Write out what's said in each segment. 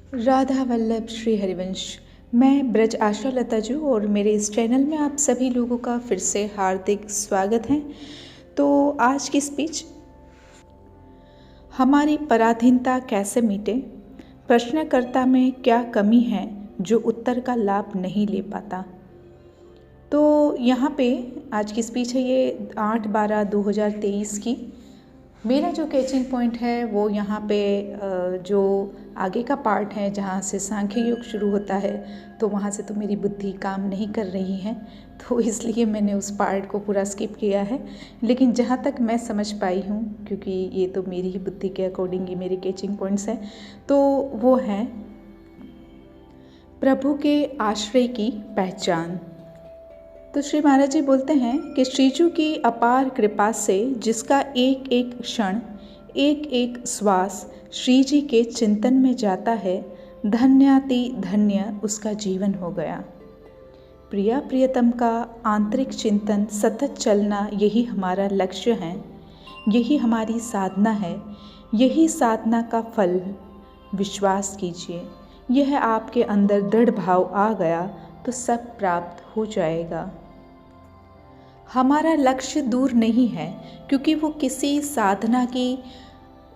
राधा वल्लभ श्री हरिवंश। मैं ब्रज आशा लता जू और मेरे इस चैनल में आप सभी लोगों का फिर से हार्दिक स्वागत है। तो आज की स्पीच, हमारी पराधीनता कैसे मिटे, प्रश्नकर्ता में क्या कमी है जो उत्तर का लाभ नहीं ले पाता। तो यहाँ पे आज की स्पीच है ये 8/12/2023 की। मेरा जो कैचिंग पॉइंट है वो यहाँ पे जो आगे का पार्ट है जहाँ से सांख्य योग शुरू होता है, तो वहाँ से तो मेरी बुद्धि काम नहीं कर रही है, तो इसलिए मैंने उस पार्ट को पूरा स्किप किया है। लेकिन जहाँ तक मैं समझ पाई हूँ, क्योंकि ये तो मेरी ही बुद्धि के अकॉर्डिंग ये मेरे कैचिंग पॉइंट्स हैं, तो वो है प्रभु के आश्रय की पहचान। तो श्री महाराज जी बोलते हैं कि श्रीजू की अपार कृपा से जिसका एक एक क्षण, एक एक श्वास श्री जी के चिंतन में जाता है, धन्याति धन्य उसका जीवन हो गया। प्रिया प्रियतम का आंतरिक चिंतन सतत चलना, यही हमारा लक्ष्य है, यही हमारी साधना है, यही साधना का फल। विश्वास कीजिए, यह आपके अंदर दृढ़ भाव आ गया तो सब प्राप्त हो जाएगा। हमारा लक्ष्य दूर नहीं है, क्योंकि वो किसी साधना की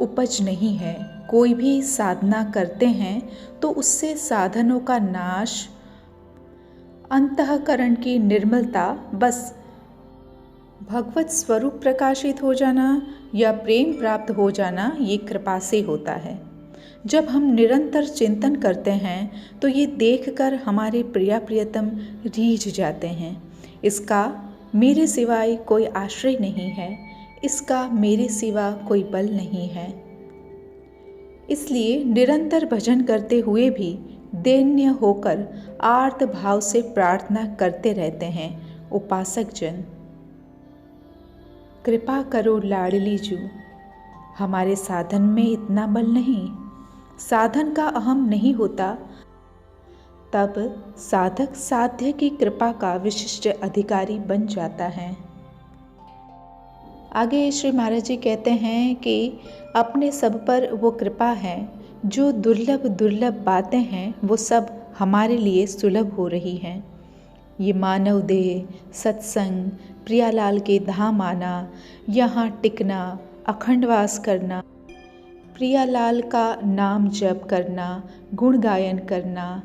उपज नहीं है। कोई भी साधना करते हैं तो उससे साधनों का नाश, अंतःकरण की निर्मलता, बस भगवत स्वरूप प्रकाशित हो जाना या प्रेम प्राप्त हो जाना, ये कृपा से होता है। जब हम निरंतर चिंतन करते हैं तो ये देखकर हमारे प्रिया प्रियतम रीझ जाते हैं, इसका मेरे सिवाय कोई आश्रय नहीं है, इसका मेरे सिवा कोई बल नहीं है। इसलिए निरंतर भजन करते हुए भी दैन्य होकर आर्त भाव से प्रार्थना करते रहते हैं उपासक जन। कृपा करो लाडली जू, हमारे साधन में इतना बल नहीं। साधन का अहम नहीं होता, तब साधक साध्य की कृपा का विशिष्ट अधिकारी बन जाता है। आगे श्री महाराज जी कहते हैं कि अपने सब पर वो कृपा है, जो दुर्लभ दुर्लभ बातें हैं वो सब हमारे लिए सुलभ हो रही हैं। ये मानव देह, सत्संग, प्रियालाल के धाम आना, यहाँ टिकना, अखंडवास करना, प्रियालाल का नाम जप करना, गुण गायन करना,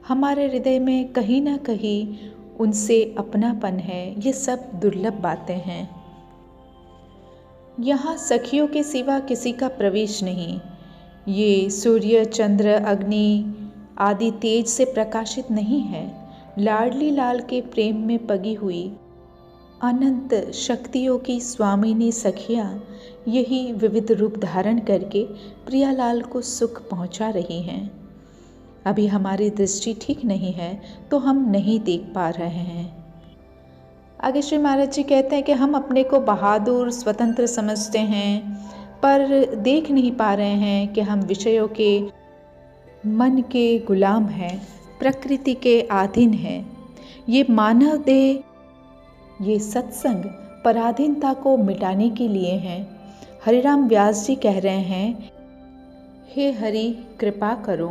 हमारे हृदय में कहीं ना कहीं उनसे अपनापन है, ये सब दुर्लभ बातें हैं। यहाँ सखियों के सिवा किसी का प्रवेश नहीं। ये सूर्य, चंद्र, अग्नि आदि तेज से प्रकाशित नहीं है। लाडली लाल के प्रेम में पगी हुई अनंत शक्तियों की स्वामिनी सखियाँ यही विविध रूप धारण करके प्रियालाल को सुख पहुँचा रही हैं। अभी हमारी दृष्टि ठीक नहीं है तो हम नहीं देख पा रहे हैं। आगे श्री महाराज जी कहते हैं कि हम अपने को बहादुर, स्वतंत्र समझते हैं, पर देख नहीं पा रहे हैं कि हम विषयों के, मन के गुलाम हैं, प्रकृति के अधीन हैं। ये मानव देह, ये सत्संग पराधीनता को मिटाने के लिए हैं। हरिराम व्यास जी कह रहे हैं, हे हरि कृपा करो,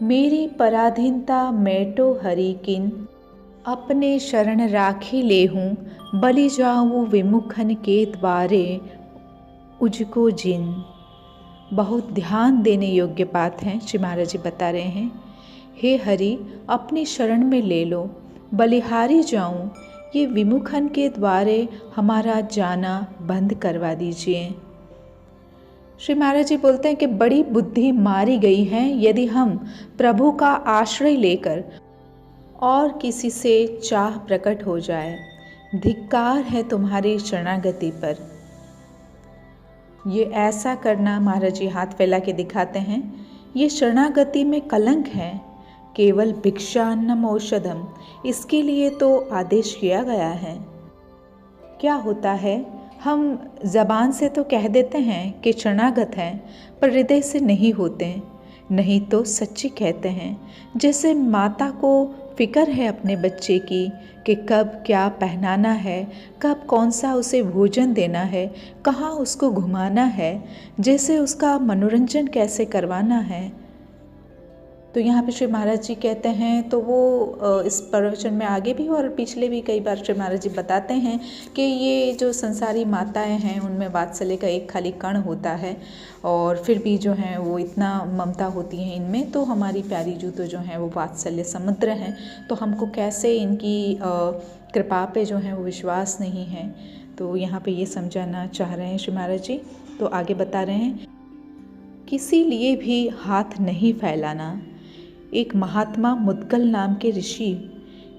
मेरी पराधीनता मेटो हरि किन, अपने शरण राखी लेहूँ, बलि जाऊँ विमुखन के द्वारे उजको जिन। बहुत ध्यान देने योग्य बात है। श्री महाराज जी बता रहे हैं, हे हरि अपनी शरण में ले लो, बलिहारी जाऊँ, ये विमुखन के द्वारे हमारा जाना बंद करवा दीजिए। श्री महाराज जी बोलते हैं कि बड़ी बुद्धि मारी गई है यदि हम प्रभु का आश्रय लेकर और किसी से चाह प्रकट हो जाए। धिक्कार है तुम्हारी शरणागति पर। ये ऐसा करना, महाराज जी हाथ फैला के दिखाते हैं, ये शरणागति में कलंक है। केवल भिक्षान्नम औषधम, इसके लिए तो आदेश किया गया है। क्या होता है, हम ज़बान से तो कह देते हैं कि शरणागत हैं, पर हृदय से नहीं होते, नहीं तो सच्ची कहते हैं। जैसे माता को फिक्र है अपने बच्चे की कि कब क्या पहनाना है, कब कौन सा उसे भोजन देना है, कहाँ उसको घुमाना है, जैसे उसका मनोरंजन कैसे करवाना है, तो यहाँ पे श्री महाराज जी कहते हैं, तो वो इस प्रवचन में आगे भी और पिछले भी कई बार श्री महाराज जी बताते हैं कि ये जो संसारी माताएं हैं उनमें वात्सल्य का एक खाली कण होता है, और फिर भी जो है वो इतना ममता होती है इनमें। तो हमारी प्यारी जू तो जो है वो वात्सल्य समुद्र हैं, तो हमको कैसे इनकी कृपा पे जो है वो विश्वास नहीं है। तो यहाँ पे ये समझाना चाह रहे हैं श्री महाराज जी। तो आगे बता रहे हैं, किसी लिए भी हाथ नहीं फैलाना। एक महात्मा मुद्गल नाम के ऋषि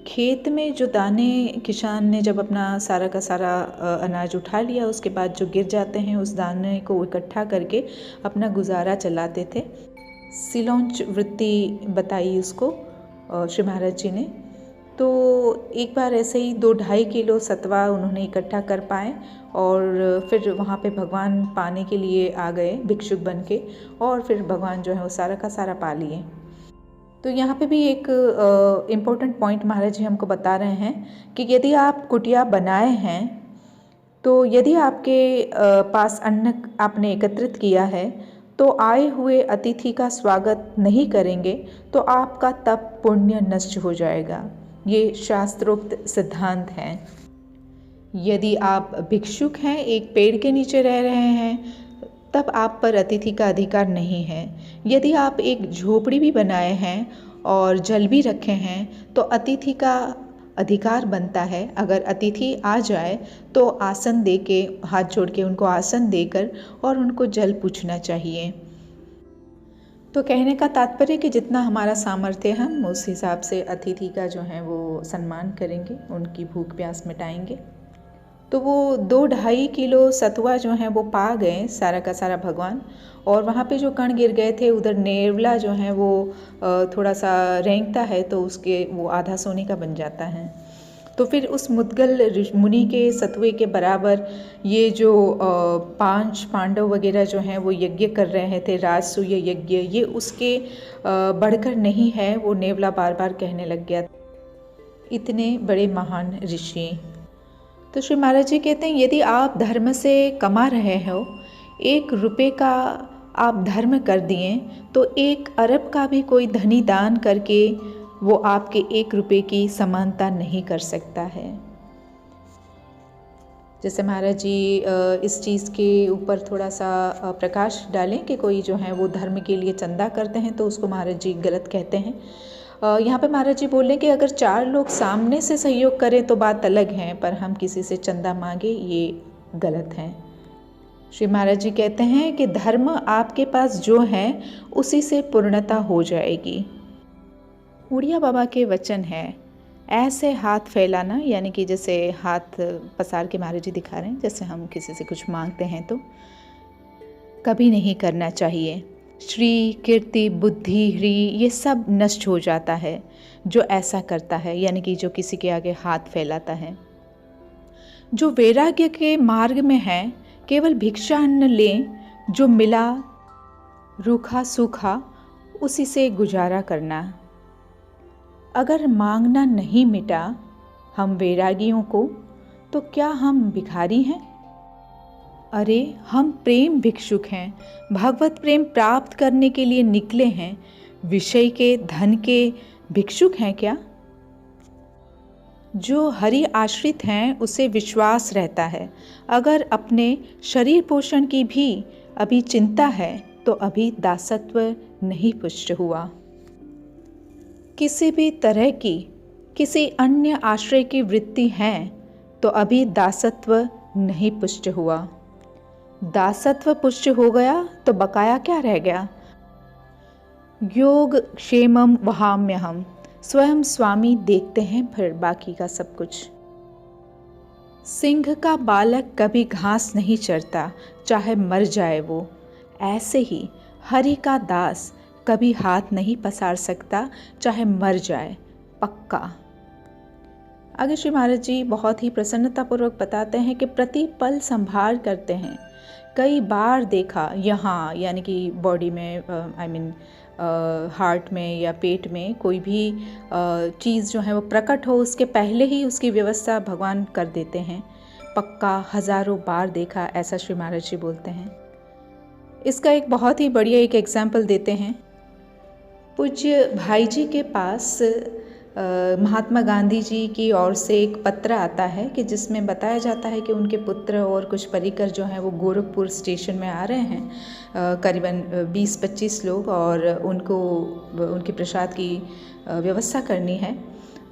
खेत में जो दाने, किसान ने जब अपना सारा का सारा अनाज उठा लिया, उसके बाद जो गिर जाते हैं उस दाने को इकट्ठा करके अपना गुजारा चलाते थे। सिलौंच वृत्ति बताई उसको श्री महाराज जी ने। तो एक बार ऐसे ही 2-2.5 किलो सतवा उन्होंने इकट्ठा कर पाए, और फिर वहाँ पे भगवान पाने के लिए आ गए भिक्षुक बन के, और फिर भगवान जो है वो सारा का सारा पा लिए। तो यहाँ पे भी एक इम्पोर्टेंट पॉइंट महाराज जी हमको बता रहे हैं कि यदि आप कुटिया बनाए हैं, तो यदि आपके पास अन्न आपने एकत्रित किया है, तो आए हुए अतिथि का स्वागत नहीं करेंगे तो आपका तप पुण्य नष्ट हो जाएगा। ये शास्त्रोक्त सिद्धांत है। यदि आप भिक्षुक हैं, एक पेड़ के नीचे रह रहे हैं, तब आप पर अतिथि का अधिकार नहीं है। यदि आप एक झोपड़ी भी बनाए हैं और जल भी रखे हैं, तो अतिथि का अधिकार बनता है, अगर अतिथि आ जाए तो आसन दे के, हाथ जोड़ के उनको आसन देकर और उनको जल पूछना चाहिए। तो कहने का तात्पर्य कि जितना हमारा सामर्थ्य है हम उस हिसाब से अतिथि का जो है वो सम्मान करेंगे, उनकी भूख प्यास मिटाएंगे। तो वो 2-2.5 किलो सतुआ जो है वो पा गए सारा का सारा भगवान, और वहाँ पे जो कण गिर गए थे उधर नेवला जो है वो थोड़ा सा रेंगता है, तो उसके वो आधा सोने का बन जाता है। तो फिर उस मुद्गल मुनि के सतुए के बराबर ये जो 5 पांडव वगैरह जो हैं वो यज्ञ कर रहे थे, राजसूय यज्ञ, ये उसके बढ़कर नहीं है, वो नेवला बार बार कहने लग गया। इतने बड़े महान ऋषि। तो श्री महाराज जी कहते हैं, यदि आप धर्म से कमा रहे हो, 1 रुपये का आप धर्म कर दिए, तो 1 अरब का भी कोई धनी दान करके वो आपके 1 रुपये की समानता नहीं कर सकता है। जैसे महाराज जी इस चीज़ के ऊपर थोड़ा सा प्रकाश डालें कि कोई जो है वो धर्म के लिए चंदा करते हैं तो उसको महाराज जी गलत कहते हैं। यहाँ पे महाराज जी बोल रहे हैं कि अगर 4 लोग सामने से सहयोग करें तो बात अलग है, पर हम किसी से चंदा मांगे ये गलत है। श्री महाराज जी कहते हैं कि धर्म आपके पास जो है उसी से पूर्णता हो जाएगी। उड़िया बाबा के वचन है, ऐसे हाथ फैलाना, यानी कि जैसे हाथ पसार के महाराज जी दिखा रहे हैं, जैसे हम किसी से कुछ मांगते हैं तो कभी नहीं करना चाहिए। श्री, कीर्ति, बुद्धि, ह्री, ये सब नष्ट हो जाता है जो ऐसा करता है, यानी कि जो किसी के आगे हाथ फैलाता है। जो वैराग्य के मार्ग में है, केवल भिक्षा अन्न लें, जो मिला रूखा सूखा उसी से गुजारा करना। अगर मांगना नहीं मिटा हम वैरागियों को, तो क्या हम भिखारी हैं? अरे हम प्रेम भिक्षुक हैं, भगवत प्रेम प्राप्त करने के लिए निकले हैं, विषय के धन के भिक्षुक हैं क्या? जो हरि आश्रित हैं उसे विश्वास रहता है, अगर अपने शरीर पोषण की भी अभी चिंता है तो अभी दासत्व नहीं पुष्ट हुआ। किसी भी तरह की किसी अन्य आश्रय की वृत्ति है तो अभी दासत्व नहीं पुष्ट हुआ। दासत्व पुष्ट हो गया तो बकाया क्या रह गया? योग क्षेमम वहाम्यहम, स्वयं स्वामी देखते हैं फिर बाकी का सब कुछ। सिंह का बालक कभी घास नहीं चरता, चाहे मर जाए वो। ऐसे ही हरि का दास कभी हाथ नहीं पसार सकता, चाहे मर जाए, पक्का। आगे श्री महाराज जी बहुत ही प्रसन्नतापूर्वक बताते हैं कि प्रति पल संभाल करते हैं। कई बार देखा यहाँ, यानी कि बॉडी में, हार्ट में या पेट में कोई भी चीज़ जो है वो प्रकट हो, उसके पहले ही उसकी व्यवस्था भगवान कर देते हैं। पक्का हज़ारों बार देखा, ऐसा श्री महाराज जी बोलते हैं। इसका एक बहुत ही बढ़िया एक एग्जाम्पल देते हैं। पूज्य भाई जी के पास महात्मा गांधी जी की ओर से एक पत्र आता है कि जिसमें बताया जाता है कि उनके पुत्र और कुछ परिकर जो हैं वो गोरखपुर स्टेशन में आ रहे हैं, करीबन 20-25 लोग, और उनको उनके प्रसाद की व्यवस्था करनी है।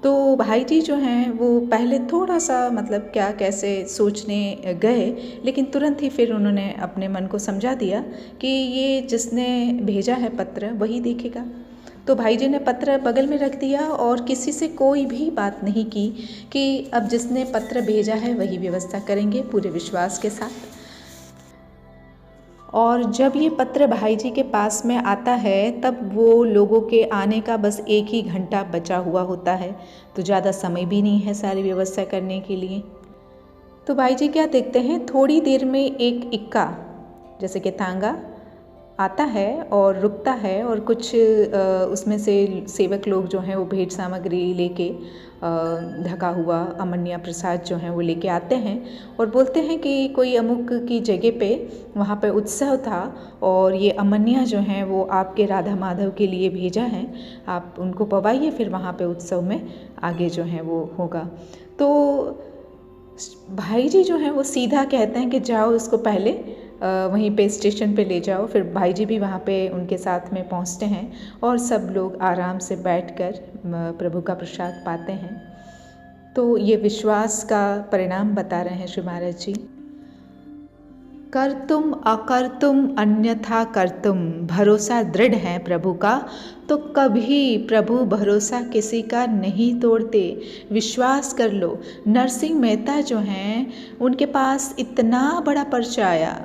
तो भाई जी जो हैं वो पहले थोड़ा सा मतलब क्या कैसे सोचने गए, लेकिन तुरंत ही फिर उन्होंने अपने मन को समझा दिया कि ये जिसने भेजा है पत्र वही देखेगा। तो भाई जी ने पत्र बगल में रख दिया और किसी से कोई भी बात नहीं की कि अब जिसने पत्र भेजा है वही व्यवस्था करेंगे, पूरे विश्वास के साथ। और जब ये पत्र भाई जी के पास में आता है तब वो लोगों के आने का बस 1 ही घंटा बचा हुआ होता है, तो ज़्यादा समय भी नहीं है सारी व्यवस्था करने के लिए। तो भाई जी क्या देखते हैं, थोड़ी देर में एक इक्का जैसे कि तांगा आता है और रुकता है, और कुछ उसमें से सेवक लोग जो हैं वो भेंट सामग्री लेके ढका हुआ अमन्या प्रसाद जो हैं वो लेके आते हैं और बोलते हैं कि कोई अमुक की जगह पे वहाँ पे उत्सव था और ये अमन्या जो हैं वो आपके राधा माधव के लिए भेजा है, आप उनको पवाइए, फिर वहाँ पे उत्सव में आगे जो है वो होगा। तो भाई जी जो हैं वो सीधा कहते हैं कि जाओ इसको पहले वहीं पे स्टेशन पे ले जाओ। फिर भाई जी भी वहाँ पे उनके साथ में पहुँचते हैं और सब लोग आराम से बैठकर प्रभु का प्रसाद पाते हैं। तो ये विश्वास का परिणाम बता रहे हैं श्री महाराज जी। कर्तुम अकर्तुम अन्यथा कर्तुम, भरोसा दृढ़ है प्रभु का तो कभी प्रभु भरोसा किसी का नहीं तोड़ते, विश्वास कर लो। नरसिंह मेहता जो हैं उनके पास इतना बड़ा पर्चा आया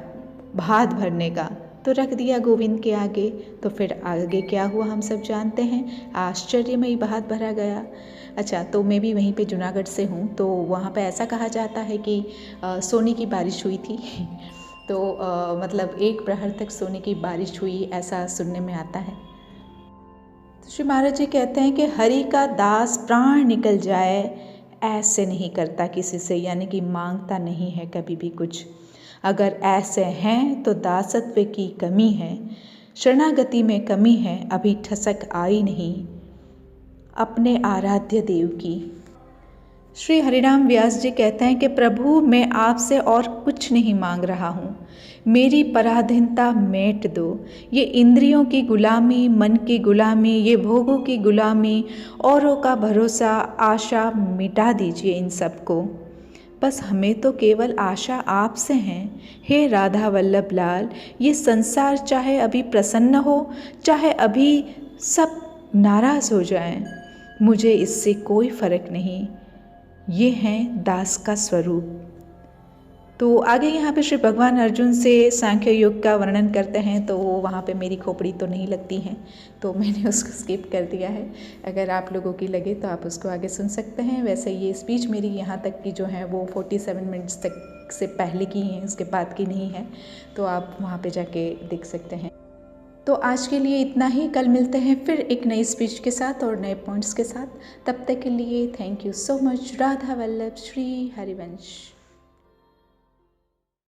भात भरने का, तो रख दिया गोविंद के आगे, तो फिर आगे क्या हुआ हम सब जानते हैं, आश्चर्यमयी भात भरा गया। अच्छा, तो मैं भी वहीं पे जूनागढ़ से हूँ, तो वहाँ पे ऐसा कहा जाता है कि सोने की बारिश हुई थी तो मतलब 1 प्रहर तक सोने की बारिश हुई, ऐसा सुनने में आता है। तो श्री महाराज जी कहते हैं कि हरि का दास प्राण निकल जाए ऐसे नहीं करता किसी से, यानी कि मांगता नहीं है कभी भी कुछ। अगर ऐसे हैं तो दासत्व की कमी है, शरणागति में कमी है, अभी ठसक आई नहीं अपने आराध्य देव की। श्री हरिराम व्यास जी कहते हैं कि प्रभु मैं आपसे और कुछ नहीं मांग रहा हूँ, मेरी पराधीनता मेट दो। ये इंद्रियों की गुलामी, मन की गुलामी, ये भोगों की गुलामी, औरों का भरोसा, आशा मिटा दीजिए इन सबको। बस हमें तो केवल आशा आपसे है, हे राधा वल्लभ लाल। ये संसार चाहे अभी प्रसन्न हो, चाहे अभी सब नाराज़ हो जाएं, मुझे इससे कोई फ़र्क नहीं। ये हैं दास का स्वरूप। तो आगे यहाँ पे श्री भगवान अर्जुन से सांख्य योग का वर्णन करते हैं, तो वो वहाँ पे मेरी खोपड़ी तो नहीं लगती हैं, तो मैंने उसको स्किप कर दिया है। अगर आप लोगों की लगे तो आप उसको आगे सुन सकते हैं। वैसे ये स्पीच मेरी यहाँ तक की जो है वो 47 मिनट्स तक से पहले की है, उसके बाद की नहीं है, तो आप वहाँ पर जाके देख सकते हैं। तो आज के लिए इतना ही, कल मिलते हैं फिर एक नई स्पीच के साथ और नए पॉइंट्स के साथ। तब तक के लिए thank you so much. Radha Vallabh, Shri Harivansh.